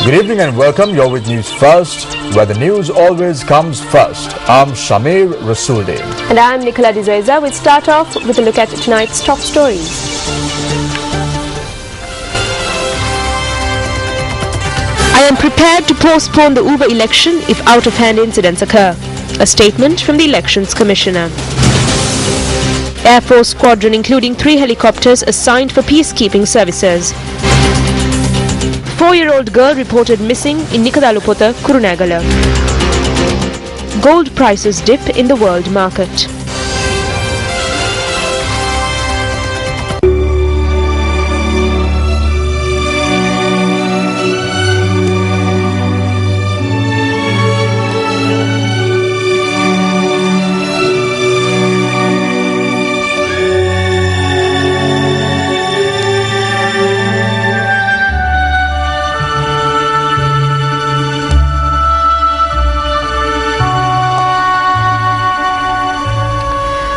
Good evening and welcome. You're with News First, where the news always comes first. I'm Shamir Rasoolde. And I'm Nicola Dizeza. We'll start off with a look at tonight's top stories. I am prepared to postpone the Uber election if out-of-hand incidents occur. A statement from the Elections Commissioner. Air Force squadron including 3 helicopters assigned for peacekeeping services. 4-year-old girl reported missing in Nikadalupota, Kurunegala. Gold prices dip in the world market.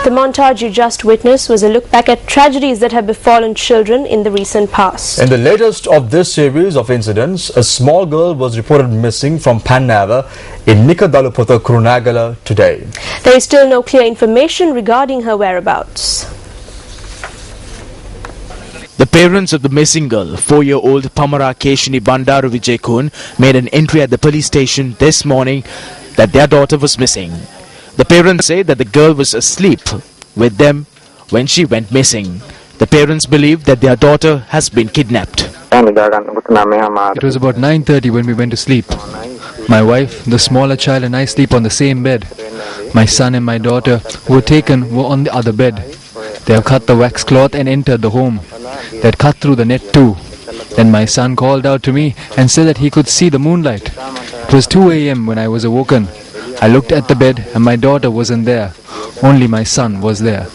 The montage you just witnessed was a look back at tragedies that have befallen children in the recent past. In the latest of this series of incidents, a small girl was reported missing from Pannava in Nikadalupota, Kurunegala today. There is still no clear information regarding her whereabouts. The parents of the missing girl, 4-year-old Pamara Keshini Bandaru Vijayakun, made an entry at the police station this morning that their daughter was missing. The parents say that the girl was asleep with them when she went missing. The parents believe that their daughter has been kidnapped. It was about 9:30 when we went to sleep. My wife, the smaller child and I sleep on the same bed. My son and my daughter, who were taken, were on the other bed. They have cut the wax cloth and entered the home. They had cut through the net too. Then my son called out to me and said that he could see the moonlight. It was 2 a.m. when I was awoken. I looked at the bed and my daughter wasn't there. Only my son was there.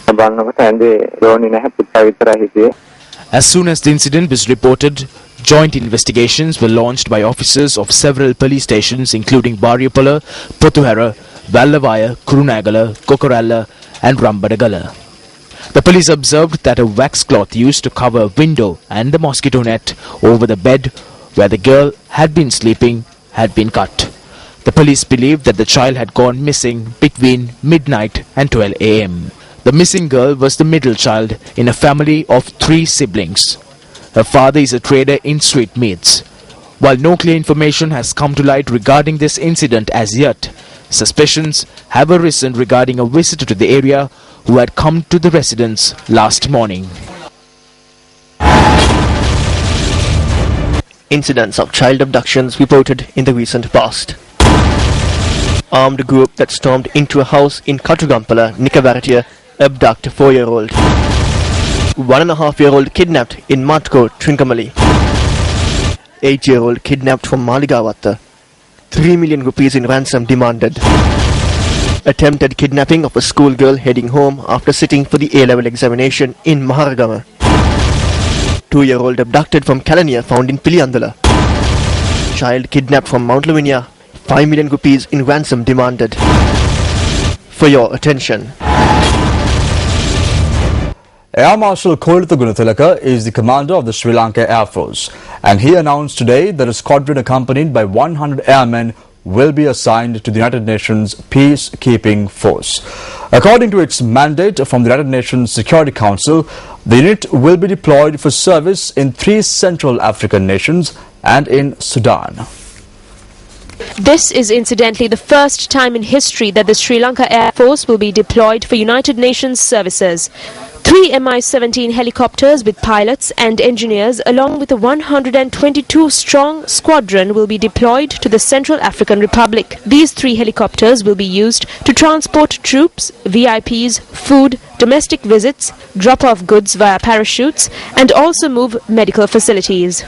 As soon as the incident was reported, joint investigations were launched by officers of several police stations including Barriapala, Pothuhera, Vallavaya, Kurunegala, Kokoralla and Rambadagala. The police observed that a wax cloth used to cover a window and the mosquito net over the bed where the girl had been sleeping had been cut. The police believed that the child had gone missing between midnight and 12 a.m. The missing girl was the middle child in a family of 3 siblings. Her father is a trader in street meats. While no clear information has come to light regarding this incident as yet, suspicions have arisen regarding a visitor to the area who had come to the residence last morning. Incidents of child abductions reported in the recent past. Armed group that stormed into a house in Katugampala, Nikavaratya, abduct a 4-year-old. 1.5-year-old kidnapped in Matko, Trincomalee. 8-year-old kidnapped from Maligavatta. 3 million rupees in ransom demanded. Attempted kidnapping of a schoolgirl heading home after sitting for the A-level examination in Maharagama. 2-year-old abducted from Kalaniya found in Piliyandala. Child kidnapped from Mount Lavinia. 5 million rupees in ransom demanded. For your attention. Air Marshal Koilitha Gunathilaka is the commander of the Sri Lanka Air Force, and he announced today that a squadron accompanied by 100 airmen will be assigned to the United Nations Peacekeeping Force. According to its mandate from the United Nations Security Council, the unit will be deployed for service in 3 Central African nations and in Sudan. This is incidentally the first time in history that the Sri Lanka Air Force will be deployed for United Nations services. 3 Mi-17 helicopters with pilots and engineers along with a 122-strong squadron will be deployed to the Central African Republic. These 3 helicopters will be used to transport troops, VIPs, food, domestic visits, drop-off goods via parachutes and also move medical facilities.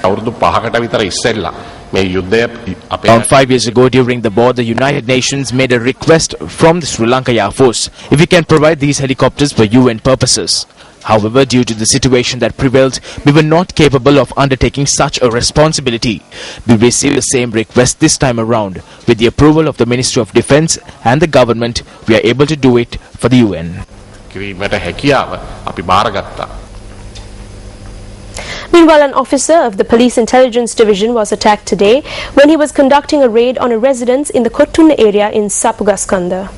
Around 5 years ago during the war, the United Nations made a request from the Sri Lanka Air Force if we can provide these helicopters for UN purposes. However, due to the situation that prevailed, we were not capable of undertaking such a responsibility. We received the same request this time around. With the approval of the Ministry of Defence and the government, we are able to do it for the UN. Meanwhile, an officer of the Police Intelligence Division was attacked today when he was conducting a raid on a residence in the Kottun area in Sapugaskanda.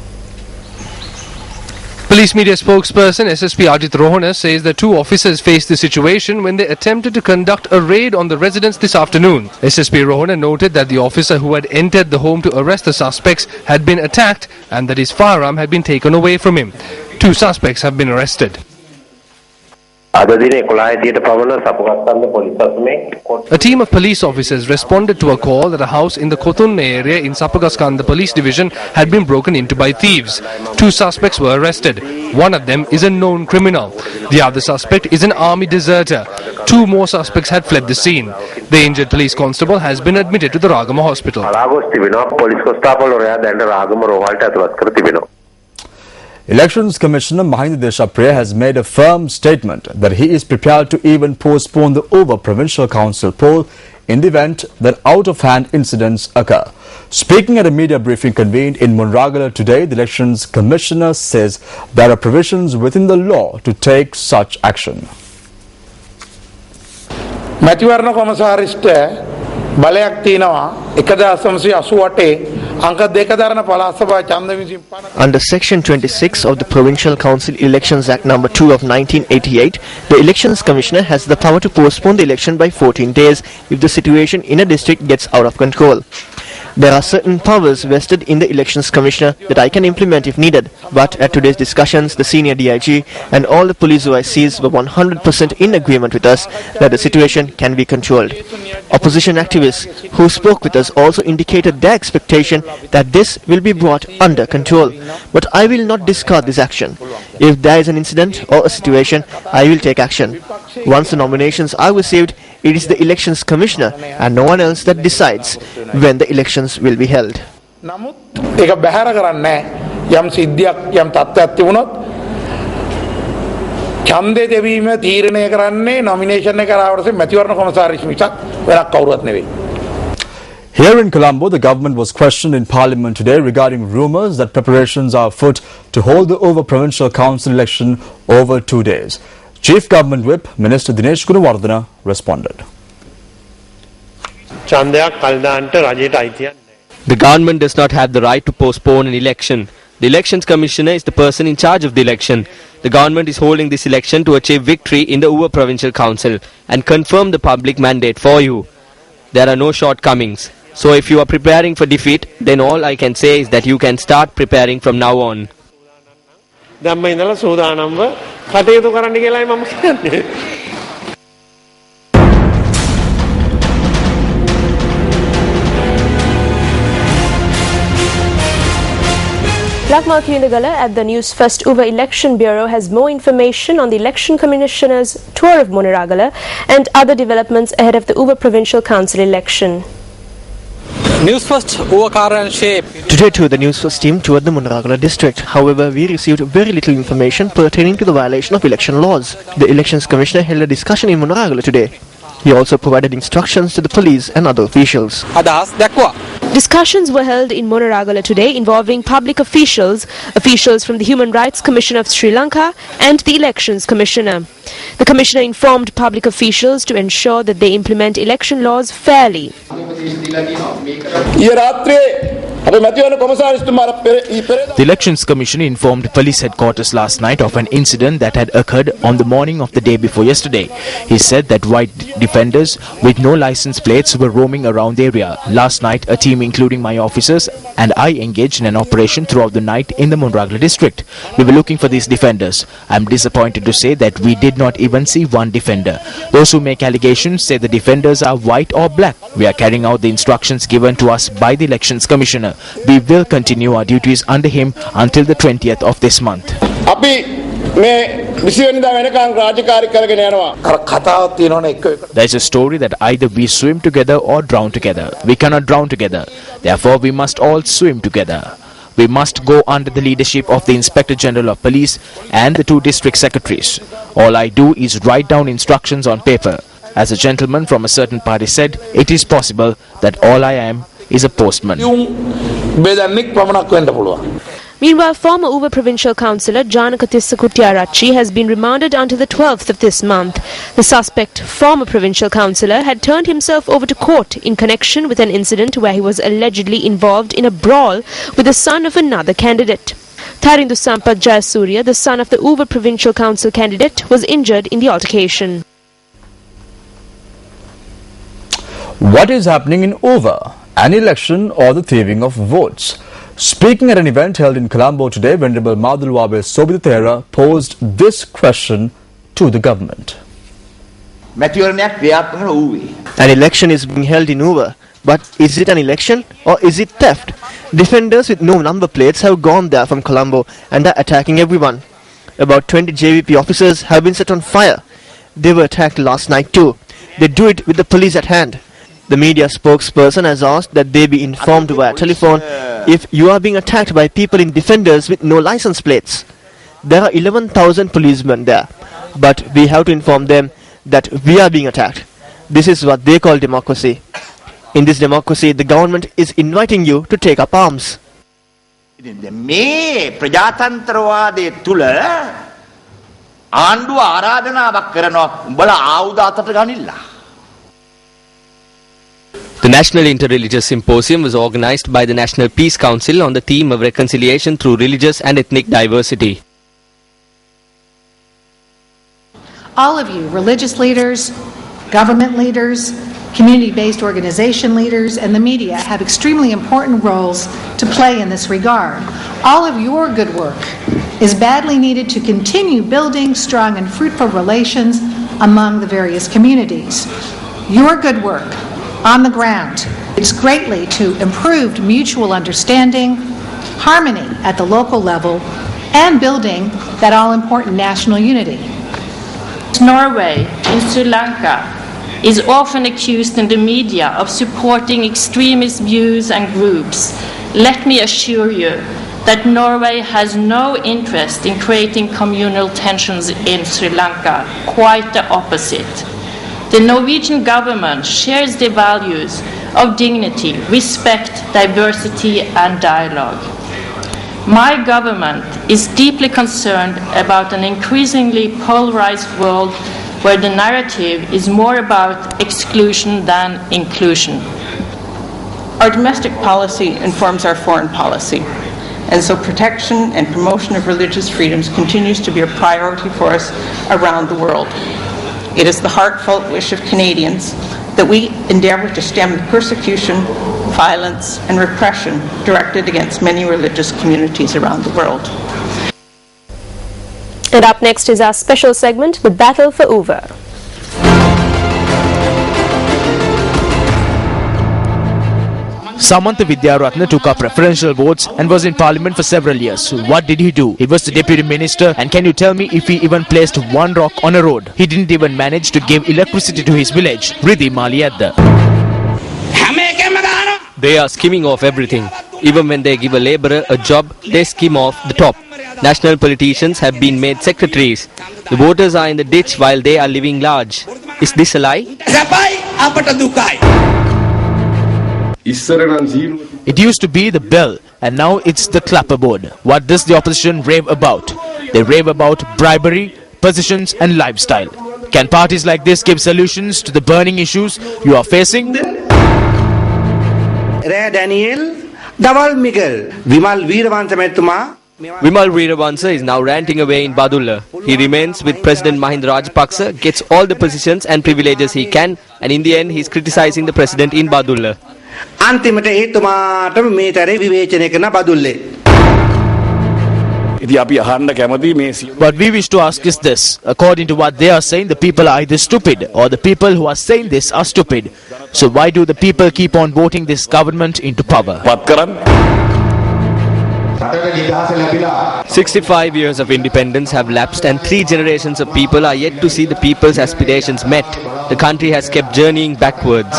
Police media spokesperson SSP Ajit Rohana says the two officers faced the situation when they attempted to conduct a raid on the residence this afternoon. SSP Rohana noted that the officer who had entered the home to arrest the suspects had been attacked and that his firearm had been taken away from him. Two suspects have been arrested. A team of police officers responded to a call that a house in the Kothun area in Sapugaskanda police division had been broken into by thieves. Two suspects were arrested. One of them is a known criminal. The other suspect is an army deserter. Two more suspects had fled the scene. The injured police constable has been admitted to the Ragama hospital. Elections Commissioner Mahinda Deshapriya has made a firm statement that he is prepared to even postpone the over-provincial council poll in the event that out-of-hand incidents occur. Speaking at a media briefing convened in Munragala today, the Elections Commissioner says there are provisions within the law to take such action. මැතිවරණ කොමසාරිස්ට බලයක් තියෙනවා 1988 අංක 2 දරන පළාත් සභා ඡන්ද විසින් Under Section 26 of the Provincial Council Elections Act number 2 of 1988, the Elections Commissioner has the power to postpone the election by 14 days if the situation in a district gets out of control. There are certain powers vested in the Elections Commissioner that I can implement if needed, but at today's discussions, the senior DIG and all the police OICs were 100% in agreement with us that the situation can be controlled. Opposition activists who spoke with us also indicated their expectation that this will be brought under control, but I will not discard this action. If there is an incident or a situation, I will take action. Once the nominations are received, it is the Elections Commissioner and no one else that decides when the elections will be held. නමුත් ඒක බැහැර කරන්නේ යම් සිද්ධියක් යම් තත්ත්වයක් තිබුණොත් ඡන්දේ දෙවීම තීරණය කරන්නේ නොමිනේෂන් එක කරාට පස්සේ මැතිවරණ කොමසාරිස් මිසක් වෙනක් කවුරුවත් නෙවෙයි. Here in Colombo, the government was questioned in Parliament today regarding rumours that preparations are afoot to hold the over-provincial council election over 2 days. Chief Government Whip, Minister Dinesh Gunawardena, responded. The government does not have the right to postpone an election. The Elections Commissioner is the person in charge of the election. The government is holding this election to achieve victory in the Uva Provincial Council and confirm the public mandate for you. There are no shortcomings. So if you are preparing for defeat, then all I can say is that you can start preparing from now on. දැම්ම ඉඳලා සූදානම්ව කටයුතු කරන්න කියලායි මම කියන්නේ. Lakmal Kirindagala at the Newsfirst Uva Election Bureau has more information on the Election Commissioner's tour of Munragala and other developments ahead of the Uva Provincial Council election. Today too, the Newsfirst team toured the Munragala district. However, we received very little information pertaining to the violation of election laws. The Elections Commissioner held a discussion in Munragala today. He also provided instructions to the police and other officials. Discussions were held in Munragala today involving public officials, officials from the Human Rights Commission of Sri Lanka and the Elections Commissioner. The Commissioner informed public officials to ensure that they implement election laws fairly. The Elections Commission informed police headquarters last night of an incident that had occurred on the morning of the day before yesterday. He said that white defenders with no license plates were roaming around the area. Last night, a team including my officers and I engaged in an operation throughout the night in the Munragala district. We were looking for these defenders. I am disappointed to say that we did not even see one defender. Those who make allegations say the defenders are white or black. We are carrying out the instructions given to us by the Elections Commissioner. We will continue our duties under him until the 20th of this month. There is a story that either we swim together or drown together. We cannot drown together. Therefore, we must all swim together. We must go under the leadership of the Inspector General of Police and the 2 district secretaries. All I do is write down instructions on paper. As a gentleman from a certain party said, it is possible that all I am is a postman. Meanwhile, former Uva Provincial Councillor Janaka Tissakuttiarachchi has been remanded until the 12th of this month. The suspect, former provincial councillor, had turned himself over to court in connection with an incident where he was allegedly involved in a brawl with the son of another candidate. Tharindu Sampath Jayasuriya, the son of the Uva Provincial Council candidate, was injured in the altercation. What is happening in Uva? An election or the thieving of votes? Speaking at an event held in Colombo today, Venerable Madhulwabe Sobithera posed this question to the government. An election is being held in Uva, but is it an election or is it theft? Defenders with no number plates have gone there from Colombo and are attacking everyone. About 20 JVP officers have been set on fire. They were attacked last night too. They do it with the police at hand. The media spokesperson has asked that they be informed via telephone if you are being attacked by people in Defenders with no license plates. There are 11,000 policemen there, but we have to inform them that we are being attacked. This is what they call democracy. In this democracy, the government is inviting you to take up arms. මේ ප්‍රජාතන්ත්‍රවාදයේ තුල ආණ්ඩුව ආරාධනාවක් කරනවා උඹලා ආයුධ අතට ගනින්න. The National Interreligious Symposium was organized by the National Peace Council on the theme of reconciliation through religious and ethnic diversity. All of you, religious leaders, government leaders, community-based organization leaders, and the media have extremely important roles to play in this regard. All of your good work is badly needed to continue building strong and fruitful relations among the various communities. Your good work on the ground is greatly to improved mutual understanding, harmony at the local level, and building that all-important national unity. Norway in Sri Lanka is often accused in the media of supporting extremist views and groups. Let me assure you that Norway has no interest in creating communal tensions in Sri Lanka, quite the opposite. The Norwegian government shares the values of dignity, respect, diversity and dialogue. My government is deeply concerned about an increasingly polarized world where the narrative is more about exclusion than inclusion. Our domestic policy informs our foreign policy, and so protection and promotion of religious freedoms continues to be a priority for us around the world. It is the heartfelt wish of Canadians that we endeavour to stem the persecution, violence and repression directed against many religious communities around the world. And up next is our special segment, The Battle for Uva. Samantha Vidyaratna took up preferential votes and was in parliament for several years. What did he do? He was the deputy minister, and can you tell me if he even placed one rock on a road? He didn't even manage to give electricity to his village. Riddhi Maliyadda. They are skimming off everything. Even when they give a labourer a job, they skim off the top. National politicians have been made secretaries. The voters are in the ditch while they are living large. Is this a lie? It used to be the bell, and now it's the clapperboard. What does the opposition rave about? They rave about bribery, positions and lifestyle. Can parties like this give solutions to the burning issues you are facing? Vimal Veeravansa is now ranting away in Badulla. He remains with President Mahinda Rajapaksa, gets all the positions and privileges he can, and in the end he is criticising the president in Badulla. What we wish to ask is this. According to what they are saying, the people are either stupid or the people who are saying this are stupid. So why do the people keep on voting this government into power? 65 years of independence have lapsed and 3 generations of people are yet to see the people's aspirations met. The country has kept journeying backwards.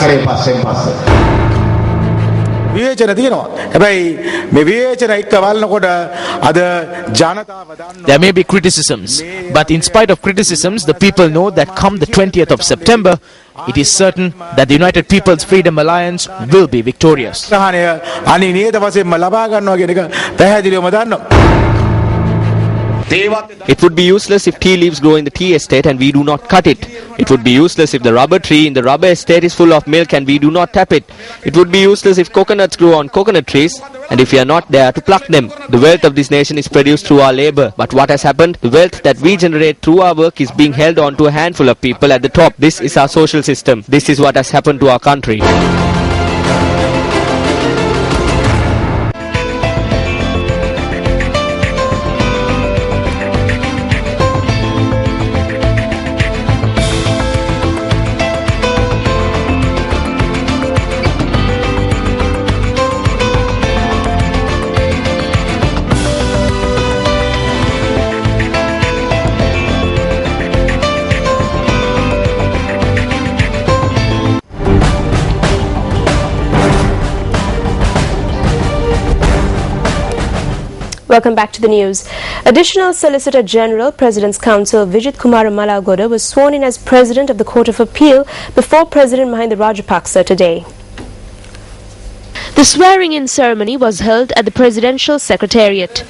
විවේචන තියෙනවා. හැබැයි මේ විවේචන එක්ක බලනකොට අද ජනතාව දන්නවා. There may be criticisms, but in spite of criticisms, the people know that come the 20th of September, it is certain that the United People's Freedom Alliance will be victorious. අනි නියත වශයෙන්ම ලබා ගන්නවා කියන එක පැහැදිලිවම දන්නවා. It would be useless if tea leaves grow in the tea estate and we do not cut it. It would be useless if the rubber tree in the rubber estate is full of milk and we do not tap it. It would be useless if coconuts grow on coconut trees and if we are not there to pluck them. The wealth of this nation is produced through our labor. But what has happened? The wealth that we generate through our work is being held on to a handful of people at the top. This is our social system. This is what has happened to our country. Welcome back to the news. Additional Solicitor General, President's Counsel Vijit Kumar Malagoda was sworn in as President of the Court of Appeal before President Mahinda Rajapaksa today. The swearing-in ceremony was held at the Presidential Secretariat.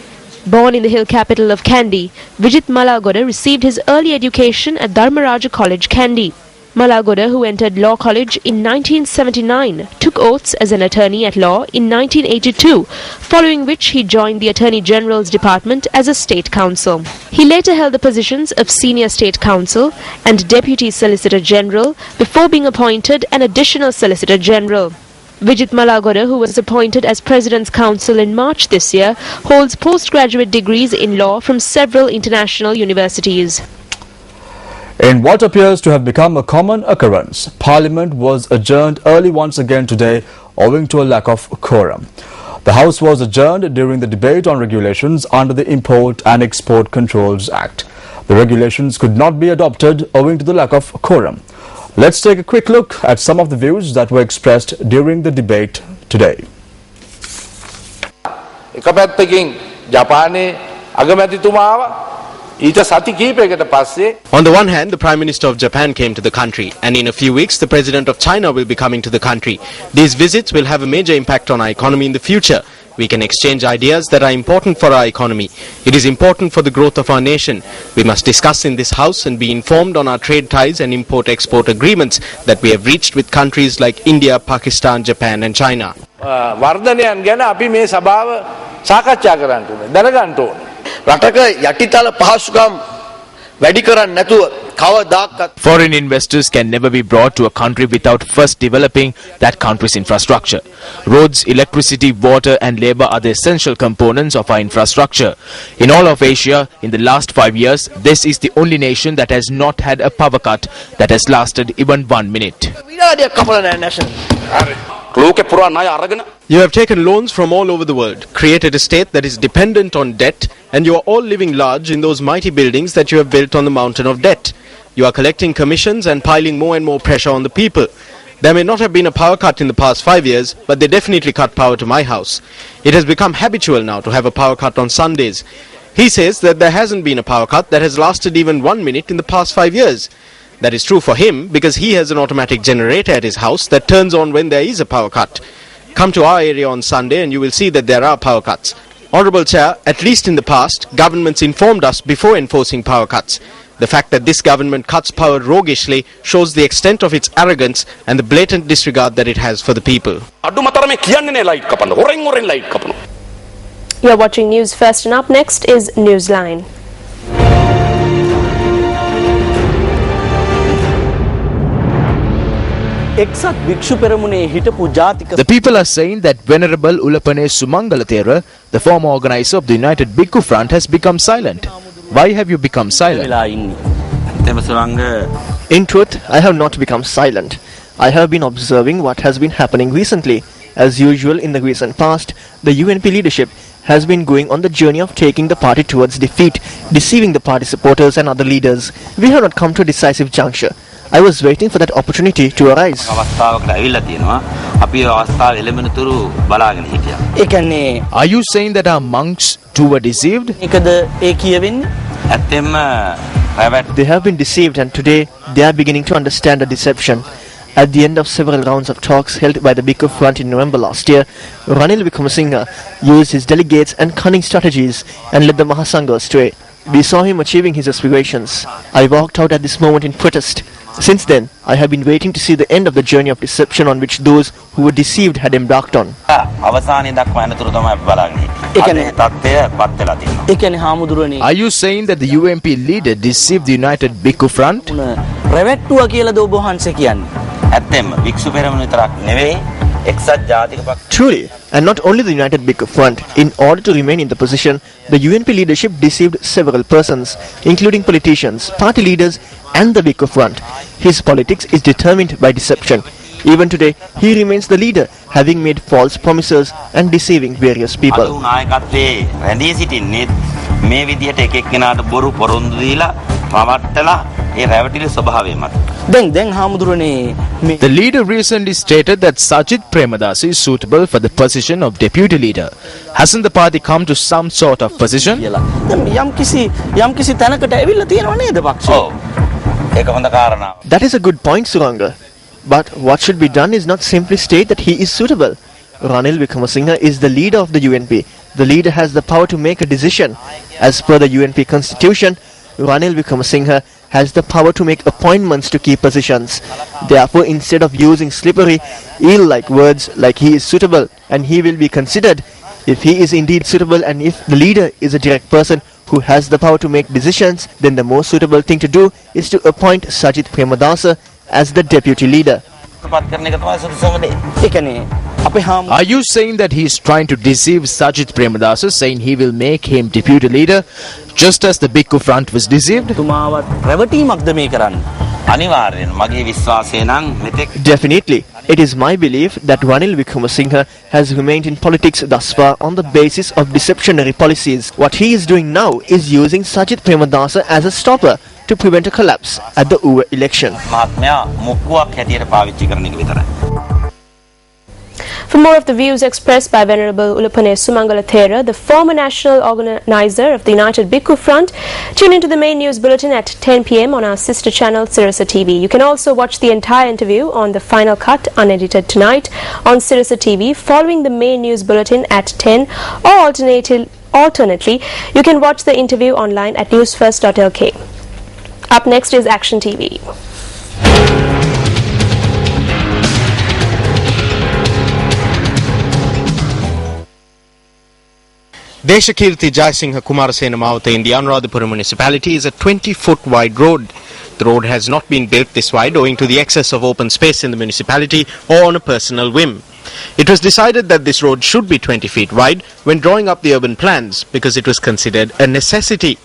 Born in the hill capital of Kandy, Vijit Malagoda received his early education at Dharmaraja College, Kandy. Malagoda, who entered law college in 1979, took oaths as an attorney at law in 1982, following which he joined the Attorney General's Department as a State Counsel. He later held the positions of Senior State Counsel and Deputy Solicitor General before being appointed an Additional Solicitor General. Vijit Malagoda, who was appointed as President's Counsel in March this year, holds postgraduate degrees in law from several international universities. In what appears to have become a common occurrence, Parliament was adjourned early once again today owing to a lack of quorum. The House was adjourned during the debate on regulations under the Import and Export Controls Act. The regulations could not be adopted owing to the lack of quorum. Let's take a quick look at some of the views that were expressed during the debate today. එක පැත්තකින් ජපානයේ අගමැතිතුමාව On the one hand, the Prime Minister of Japan came to the country, and in a few weeks, the President of China will be coming to the country. These visits will have a major impact on our economy in the future. We can exchange ideas that are important for our economy. It is important for the growth of our nation. We must discuss in this House and be informed on our trade ties and import-export agreements that we have reached with countries like India, Pakistan, Japan and China. වර්ධනයන් ගැන අපි මේ සභාව සාකච්ඡා කරන්න ඕනේ දැනගන්න ඕනේ. රටක යටිතල පහසුකම් වැඩි කරන්නේ නැතුව කවදාකවත් Foreign investors can never be brought to a country without first developing that country's infrastructure. Roads, electricity, water and labor are the essential components of our infrastructure. In all of Asia, in the last 5 years, this is the only nation that has not had a power cut that has lasted even 1 minute. You have taken loans from all over the world, created a state that is dependent on debt, and you are all living large in those mighty buildings that you have built on the mountain of debt. You are collecting commissions and piling more and more pressure on the people. There may not have been a power cut in the past 5 years, but they definitely cut power to my house. It has become habitual now to have a power cut on Sundays. He says that there hasn't been a power cut that has lasted even 1 minute in the past 5 years. That is true for him because he has an automatic generator at his house that turns on when there is a power cut. Come to our area on Sunday and you will see that there are power cuts. Honourable Chair, at least in the past, governments informed us before enforcing power cuts. The fact that this government cuts power roguishly shows the extent of its arrogance and the blatant disregard that it has for the people. You're watching News First, and up next is Newsline. The people are saying that Venerable Ulapane Sumangalathera, the former organizer of the United Bhikkhu Front, has become silent. Why have you become silent? In truth, I have not become silent. I have been observing what has been happening recently. As usual in the recent past, the UNP leadership has been going on the journey of taking the party towards defeat, deceiving the party supporters and other leaders. We have not come to a decisive juncture. I was waiting for that opportunity to arise. Are you saying that our monks too were deceived? They have been deceived, and today they are beginning to understand the deception. At the end of several rounds of talks held by the Bhikkhu Front in November last year, Ranil Wickremesinghe used his delegates and cunning strategies and led the Mahasangha astray. We saw him achieving his aspirations. I walked out at this moment in protest. Since then, I have been waiting to see the end of the journey of deception on which those who were deceived had embarked on. Are you saying that the UMP leader deceived the United Bhikkhu Front? Truly, and not only the United Bhikkhu Front, in order to remain in the position, the UNP leadership deceived several persons, including politicians, party leaders and the Bhikkhu Front. His politics is determined by deception. Even today, he remains the leader, having made false promises and deceiving various people. The leader recently stated that Sajith Premadasa is suitable for the position of deputy leader. Hasn't the party come to some sort of position? That is a good point, Suranga. But what should be done is not simply state that he is suitable. Ranil Wickremesinghe is the leader of the UNP. The leader has the power to make a decision. As per the UNP constitution, Ranil Wickremesinghe has the power to make appointments to key positions. Therefore, instead of using slippery, eel-like words like he is suitable and he will be considered, if he is indeed suitable and if the leader is a direct person who has the power to make decisions, then the most suitable thing to do is to appoint Sajith Premadasa as the deputy leader. Are you saying that he is trying to deceive Sajith Premadasa, saying he will make him deputy leader, just as the Bhikkhu Front was deceived? Definitely. It is my belief that Ranil Wickremesinghe has remained in politics thus far on the basis of deceptionary policies. What he is doing now is using Sajith Premadasa as a stopper to prevent a collapse at the UWA election. For more of the views expressed by Venerable Ulapane Sumangala Thera, the former national organizer of the United Bhikkhu Front, tune into the main news bulletin at 10 p.m. on our sister channel Sirasa TV. You can also watch the entire interview on the final cut, unedited tonight on Sirasa TV following the main news bulletin at 10, or alternately, you can watch the interview online at Newsfirst.lk. Up next is Action TV. Deshakirti Jaisinghe Kumarasena Mawatha in the Anuradhapura municipality is a 20-foot wide road. The road has not been built this wide owing to the excess of open space in the municipality or on a personal whim. It was decided that this road should be 20 feet wide when drawing up the urban plans because it was considered a necessity.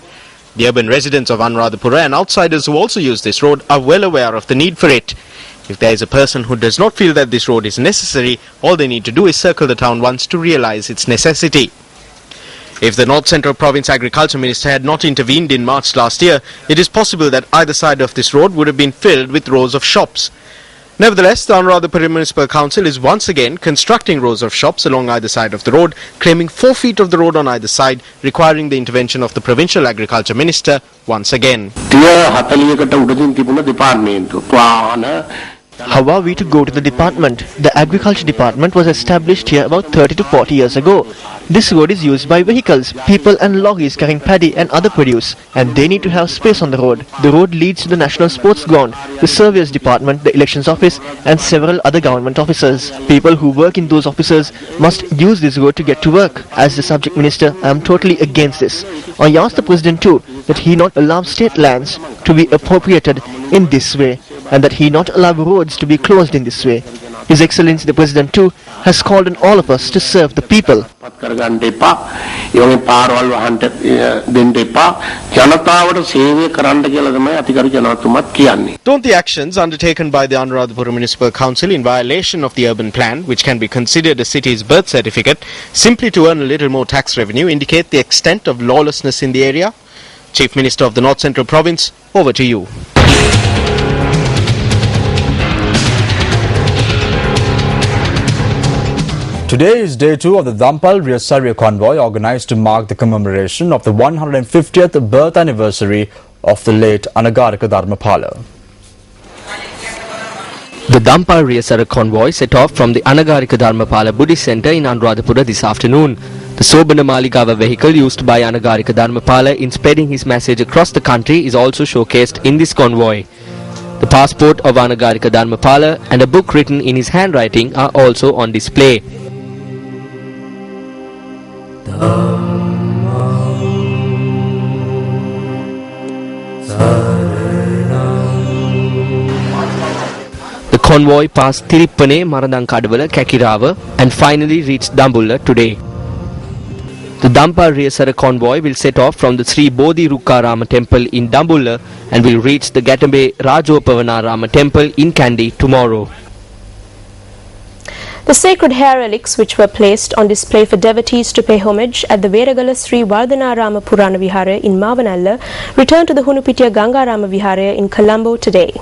The urban residents of Anuradhapura and outsiders who also use this road are well aware of the need for it. If there is a person who does not feel that this road is necessary, all they need to do is circle the town once to realize its necessity. If the North Central Province Agriculture Minister had not intervened in March last year, it is possible that either side of this road would have been filled with rows of shops. Nevertheless, the Anuradhapura Municipal Council is once again constructing rows of shops along either side of the road, claiming 4 feet of the road on either side, requiring the intervention of the Provincial Agriculture Minister once again. How are we to go to the department? The agriculture department was established here about 30 to 40 years ago. This road is used by vehicles, people and lorries carrying paddy and other produce, and they need to have space on the road. The road leads to the National Sports Ground, the Surveyors Department, the Elections Office and several other government offices. People who work in those offices must use this road to get to work. As the subject minister, I am totally against this. I asked the President too that he not allow state lands to be appropriated in this way, and that he not allow roads to be closed in this way. His Excellency the President too has called on all of us to serve the people. Don't the actions undertaken by the Anuradhapura Municipal Council in violation of the urban plan, which can be considered a city's birth certificate, simply to earn a little more tax revenue, indicate the extent of lawlessness in the area? Chief Minister of the North Central Province, over to you. Today is day 2 of the Dampal Riyasarya convoy organized to mark the commemoration of the 150th birth anniversary of the late Anagarika Dharmapala. The Dampal Riyasarya convoy set off from the Anagarika Dharmapala Buddhist Centre in Anuradhapura this afternoon. The Sobana Maligava vehicle used by Anagarika Dharmapala in spreading his message across the country is also showcased in this convoy. The passport of Anagarika Dharmapala and a book written in his handwriting are also on display. The convoy passed Tirippane, Marandankadwala, Kakirawa and finally reached Dambulla today. The Dampal Riyasarya convoy will set off from the Sri Bodhi Rukkarama temple in Dambulla and will reach the Gatambe Rajopavanarama temple in Kandy tomorrow. The sacred hair relics which were placed on display for devotees to pay homage at the Veragala Sri Vardhanarama Purana Vihara in Mavanalla returned to the Hunupitiya Gangarama Vihara in Colombo today.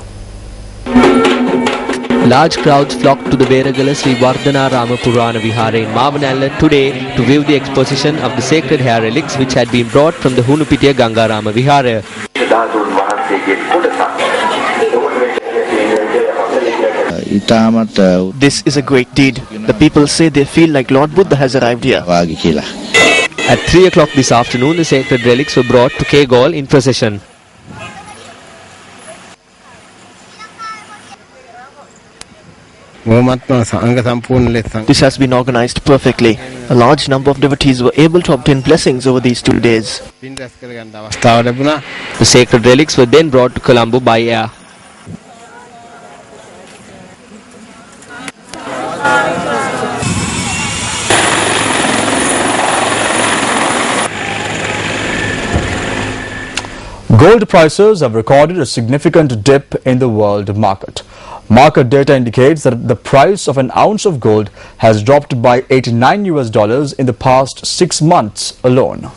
Large crowds flocked to the Veragala Sri Vardhanarama Purana Vihara in Mavanalla today to view the exposition of the sacred hair relics which had been brought from the Hunupitiya Gangarama Vihara. This is a great deed. The people say they feel like Lord Buddha has arrived here. At 3 o'clock this afternoon, the sacred relics were brought to Kegol in procession. This has been organized perfectly. A large number of devotees were able to obtain blessings over these 2 days. The sacred relics were then brought to Colombo by air. Gold prices have recorded a significant dip in the world market. Market data indicates that the price of an ounce of gold has dropped by $89 in the past 6 months alone.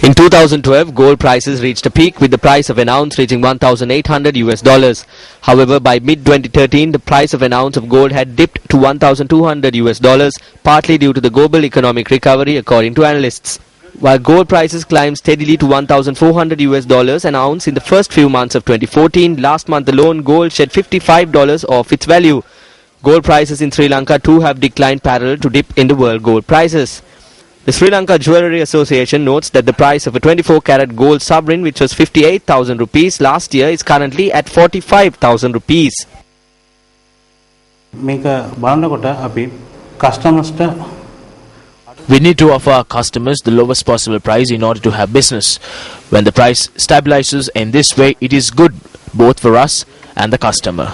In 2012, gold prices reached a peak with the price of an ounce reaching $1,800. However, by mid-2013, the price of an ounce of gold had dipped to $1,200, partly due to the global economic recovery, according to analysts. While gold prices climbed steadily to $1,400 an ounce in the first few months of 2014, last month alone gold shed $55 off its value. Gold prices in Sri Lanka too have declined parallel to dip in the world gold prices. The Sri Lanka Jewellery Association notes that the price of a 24-carat gold sovereign, which was 58,000 rupees last year, is currently at 45,000 rupees. We need to offer our customers the lowest possible price in order to have business. When the price stabilizes in this way, it is good both for us and the customer.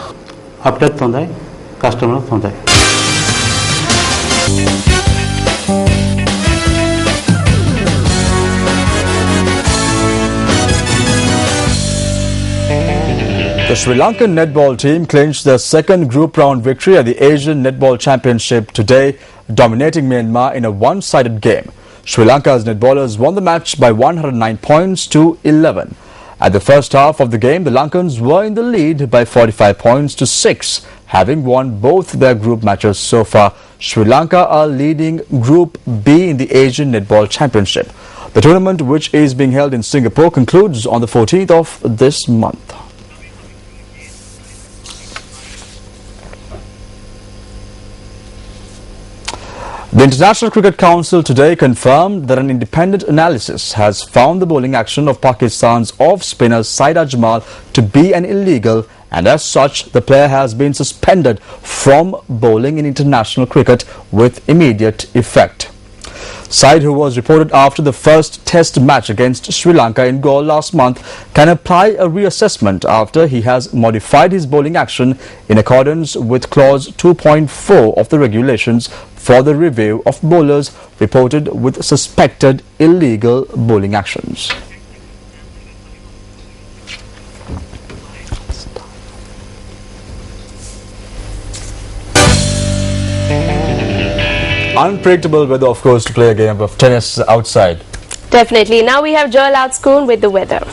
The Sri Lankan netball team clinched their second group round victory at the Asian Netball Championship today, dominating Myanmar in a one-sided game. Sri Lanka's netballers won the match by 109 points to 11. At the first half of the game, the Lankans were in the lead by 45 points to 6, having won both their group matches so far. Sri Lanka are leading Group B in the Asian Netball Championship. The tournament, which is being held in Singapore, concludes on the 14th of this month. The International Cricket Council today confirmed that an independent analysis has found the bowling action of Pakistan's off-spinner Saeed Ajmal to be an illegal, and as such the player has been suspended from bowling in international cricket with immediate effect. Saeed, who was reported after the first test match against Sri Lanka in Galle last month, can apply a reassessment after he has modified his bowling action in accordance with clause 2.4 of the regulations for the review of bowlers reported with suspected illegal bowling actions. Unpredictable weather, of course, to play a game of tennis outside. Definitely. Now we have Joel Outscoon with the weather.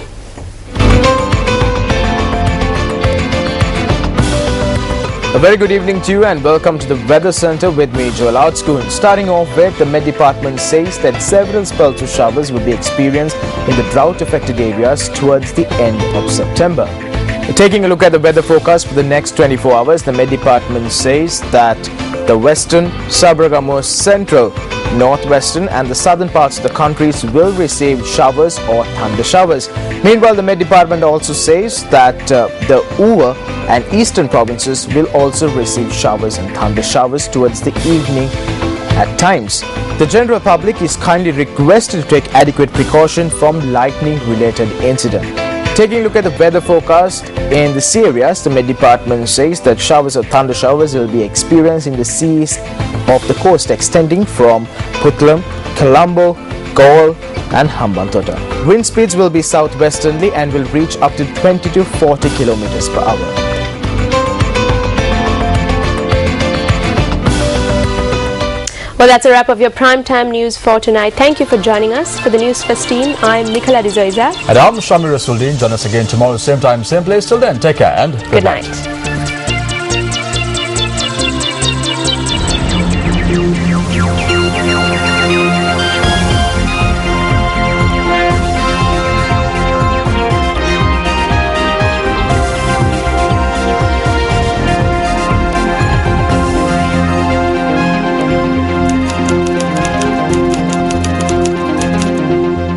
A very good evening to you and welcome to the Weather Center with me, Joel Outskoon. Starting off with, the Met Department says that several spells of showers will be experienced in the drought-affected areas towards the end of September. Taking a look at the weather forecast for the next 24 hours, the Met Department says that the western, Sabaragamu's central, northwestern and the southern parts of the countries will receive showers or thunder showers. Meanwhile, the Met Department also says that the Uva and eastern provinces will also receive showers and thunder showers towards the evening at times. The general public is kindly requested to take adequate precaution from lightning-related incident. Taking a look at the weather forecast in these areas, the Met Department says that showers or thunder showers will be experienced in the seas of the coast extending from Puttalam, Colombo, Galle and Hambantota. Wind speeds will be southwesterly and will reach up to 20 to 40 kilometers per hour. Well, that's a wrap of your primetime news for tonight. Thank you for joining us. For the Newsfirst team, I'm Nicola Dizoiza. And I'm Shamir Rasuldin. Join us again tomorrow, same time, same place. Till then, take care and good night.